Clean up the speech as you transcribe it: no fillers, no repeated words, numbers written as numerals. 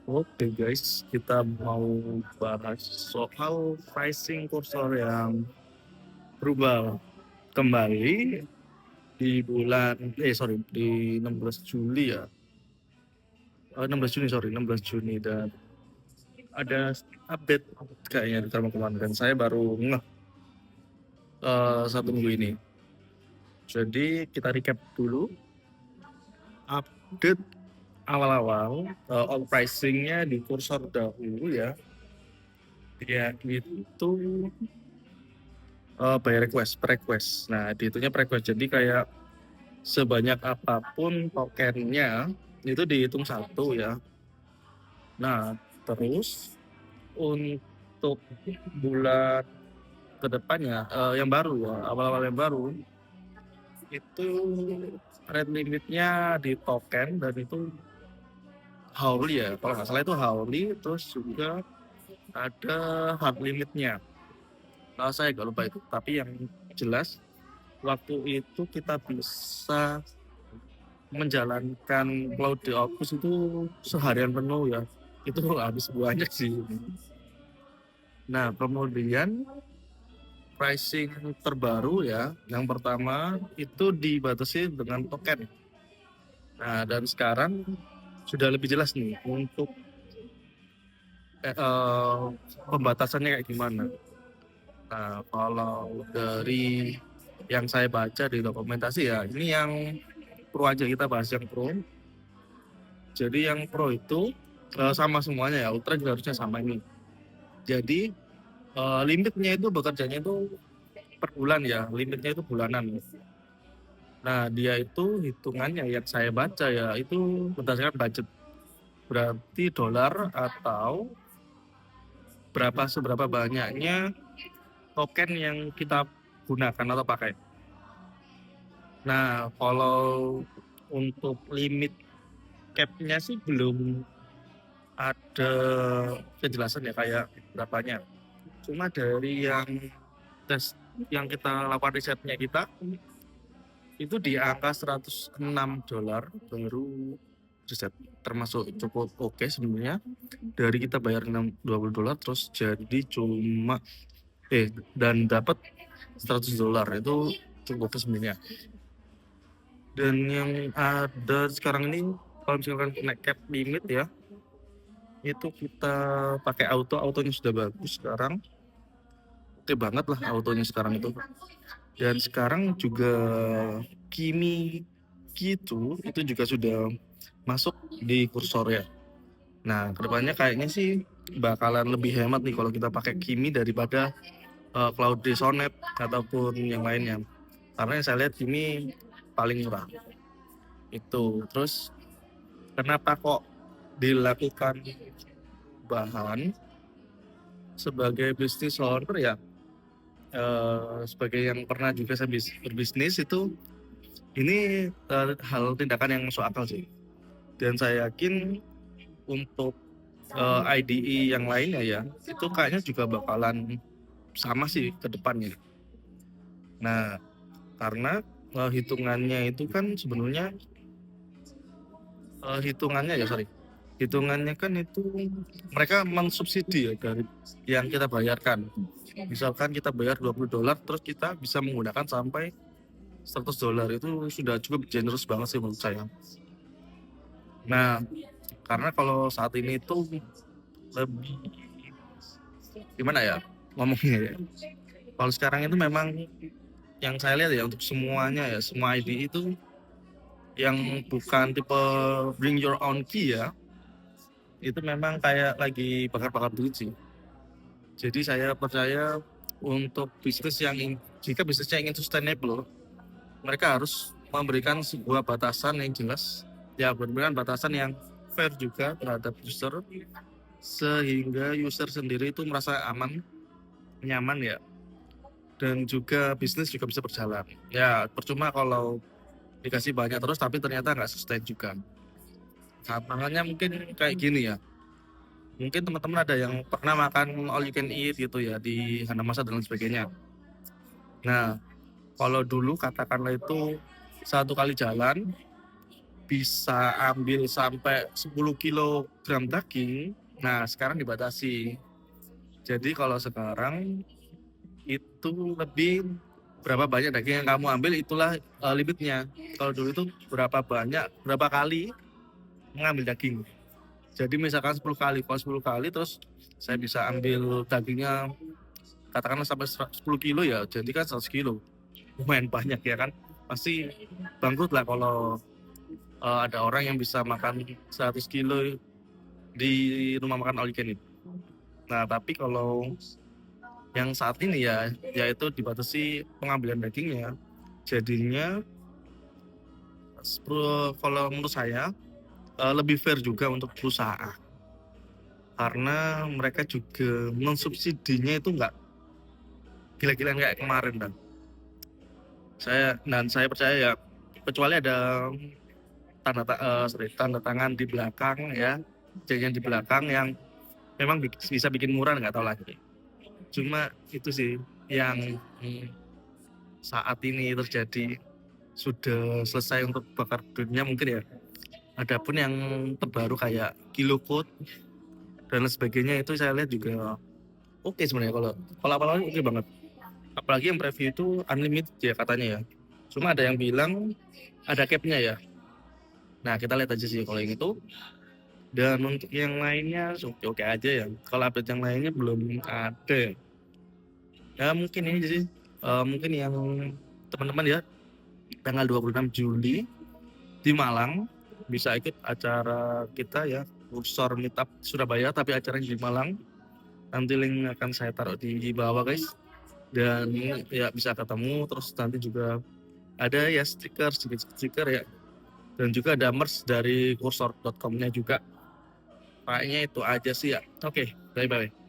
Oke guys, kita mau bahas soal pricing kursor yang berubah kembali di di 16 Juli ya. 16 Juni, 16 Juni, dan ada update kayaknya di term kemarin dan saya baru ngeh 1 minggu ini. Jadi kita recap dulu update awal-awal all pricingnya di kursor dahulu ya. Dia itu by request, per request. Nah, dihitungnya per request. Jadi kayak sebanyak apapun tokennya itu dihitung satu ya. Nah, terus untuk bulan kedepannya yang baru ya, awal-awal yang baru itu rate limitnya di token dan itu hourly ya. Kalau nggak salah itu hourly, terus juga ada hard limitnya. Saya nggak lupa itu. Tapi yang jelas waktu itu kita bisa menjalankan Cloud Opus itu seharian penuh ya. Itu habis banyak sih. Nah, kemudian pricing terbaru ya, yang pertama itu dibatasi dengan token. Nah, dan sekarang sudah lebih jelas nih untuk pembatasannya kayak gimana. Nah, kalau dari yang saya baca di dokumentasi ya, ini yang pro aja, kita bahas yang pro. Jadi yang pro itu sama semuanya ya, ultra juga harusnya sama ini. Jadi limitnya itu bekerjanya itu per bulan ya, limitnya itu bulanan. Nah, dia itu hitungannya yang saya baca ya, itu berdasarkan budget. Berarti dolar atau seberapa banyaknya token yang kita gunakan atau pakai. Nah, kalau untuk limit cap-nya sih belum ada kejelasan ya kayak berapanya. Cuma dari yang tes yang kita lakukan risetnya kita itu di angka $106 baru riset, termasuk cukup oke sebenarnya. Dari kita bayar $20 terus jadi cuma dan dapat $100 itu cukup oke sebenarnya. Dan yang ada sekarang ini kalau misalkan naik cap limit ya, itu kita pakai autonya sudah bagus sekarang, oke banget lah autonya sekarang itu. Dan sekarang juga Kimi itu juga sudah masuk di kursor ya. Nah, kedepannya kayaknya sih bakalan lebih hemat nih kalau kita pakai Kimi daripada Cloud Sonnet ataupun yang lainnya. Karena yang saya lihat Kimi paling murah. Itu. Terus kenapa kok dilakukan bahan sebagai bisnis owner ya? Sebagai yang pernah juga saya berbisnis itu, ini hal tindakan yang masuk akal sih. Dan saya yakin untuk IDE yang lainnya ya, itu kayaknya juga bakalan sama sih ke depannya. Nah, karena hitungannya itu kan sebenarnya hitungannya kan itu mereka mensubsidi ya dari yang kita bayarkan. Misalkan kita bayar $20 terus kita bisa menggunakan sampai $100, itu sudah cukup generous banget sih menurut saya. Nah, karena kalau saat ini itu lebih gimana ya ngomongnya ya. Kalau sekarang itu memang yang saya lihat ya untuk semuanya ya, semua ID itu yang bukan tipe bring your own key ya, itu memang kayak lagi bakar-bakar duit sih. Jadi saya percaya untuk bisnis jika bisnisnya ingin sustainable, mereka harus memberikan sebuah batasan yang jelas, ya memberikan batasan yang fair juga terhadap user, sehingga user sendiri itu merasa aman, nyaman ya, dan juga bisnis juga bisa berjalan. Ya percuma kalau dikasih banyak terus tapi ternyata nggak sustain juga. Nah, makanya mungkin kayak gini ya. Mungkin teman-teman ada yang pernah makan all you can eat gitu ya di Hanamasa dan lain sebagainya. Nah, kalau dulu katakanlah itu satu kali jalan bisa ambil sampai 10 kilogram daging. Nah, sekarang dibatasi. Jadi kalau sekarang itu lebih berapa banyak daging yang kamu ambil itulah limitnya. Kalau dulu itu berapa kali mengambil daging. Jadi misalkan 10 kali, kalau 10 kali terus saya bisa ambil dagingnya katakanlah sampai 10 kilo ya, jadi kan 100 kilo. Lumayan banyak ya kan. Pasti bangkrut lah kalau ada orang yang bisa makan 100 kilo di rumah makan all you can eat. Nah, tapi kalau yang saat ini ya, yaitu dibatasi pengambilan dagingnya, jadinya kalau menurut saya lebih fair juga untuk perusahaan. Karena mereka juga mensubsidinya itu nggak gila-gilaan kayak kemarin dan saya percaya ya, kecuali ada tanda tangan di belakang ya, janjian di belakang yang memang bisa bikin murah, nggak tahu lagi. Cuma itu sih yang saat ini terjadi, sudah selesai untuk bakar dunia mungkin ya. Adapun yang terbaru kayak kilo code dan lain sebagainya itu saya lihat juga oke sebenarnya, kalau awal-awal oke banget. Apalagi yang preview itu unlimited ya katanya ya. Cuma ada yang bilang ada capnya ya. Nah, kita lihat aja sih kalau yang itu. Dan untuk yang lainnya oke aja ya. Kalau update yang lainnya belum ada. Ya mungkin ini sih. Mungkin yang teman-teman ya tanggal 26 Juli di Malang bisa ikut acara kita ya, Kursor Meetup Surabaya, tapi acaranya di Malang. Nanti link akan saya taruh di bawah guys. Dan ya bisa ketemu, terus nanti juga ada ya stiker ya. Dan juga ada merch dari kursor.com-nya juga. Kayaknya itu aja sih ya. Oke, bye-bye.